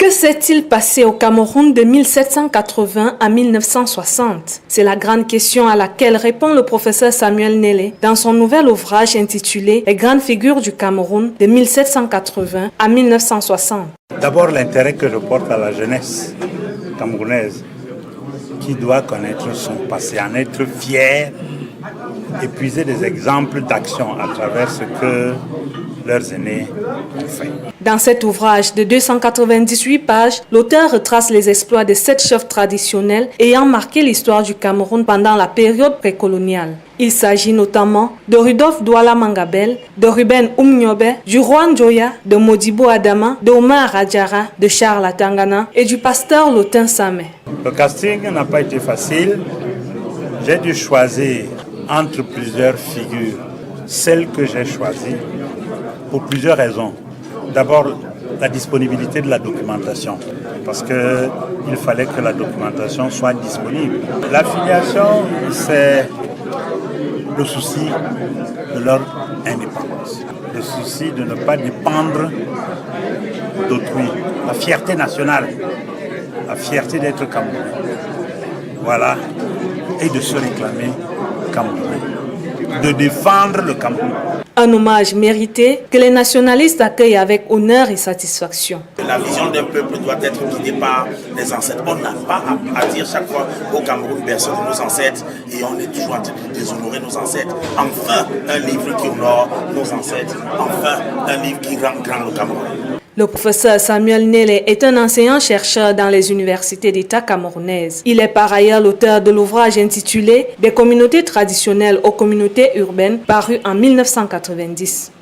Que s'est-il passé au Cameroun de 1780 à 1960? C'est la grande question à laquelle répond le professeur Samuel Nélé dans son nouvel ouvrage intitulé « Les grandes figures du Cameroun de 1780 à 1960 ». D'abord, l'intérêt que je porte à la jeunesse camerounaise qui doit connaître son passé, en être fier et puiser des exemples d'action à travers ce que leurs aînés ont fait. Dans cet ouvrage de 298 pages, l'auteur retrace les exploits de 7 chefs traditionnels ayant marqué l'histoire du Cameroun pendant la période précoloniale. Il s'agit notamment de Rudolf Douala Mangabel, de Ruben Oumniobe, du roi Njoya, de Modibo Adama, de Omar Radjara, de Charles Atangana et du pasteur Lotin Samé. Le casting n'a pas été facile. J'ai dû choisir entre plusieurs figures. Celle que j'ai choisie pour plusieurs raisons. D'abord, la disponibilité de la documentation, parce qu'il fallait que la documentation soit disponible. L'affiliation, c'est le souci de leur indépendance, le souci de ne pas dépendre d'autrui, la fierté nationale, la fierté d'être Camerounais. Voilà, et de se réclamer Camerounais, de défendre le Cameroun. Un hommage mérité que les nationalistes accueillent avec honneur et satisfaction. La vision d'un peuple doit être guidée par les ancêtres. On n'a pas à dire chaque fois au Cameroun personne de nos ancêtres et on est toujours en train de déshonorer nos ancêtres. Enfin, un livre qui honore nos ancêtres. Enfin, un livre qui rend grand le Cameroun. Le professeur Samuel Nélé est un enseignant-chercheur dans les universités d'État camerounaises. Il est par ailleurs l'auteur de l'ouvrage intitulé « Des communautés traditionnelles aux communautés urbaines » paru en 1990.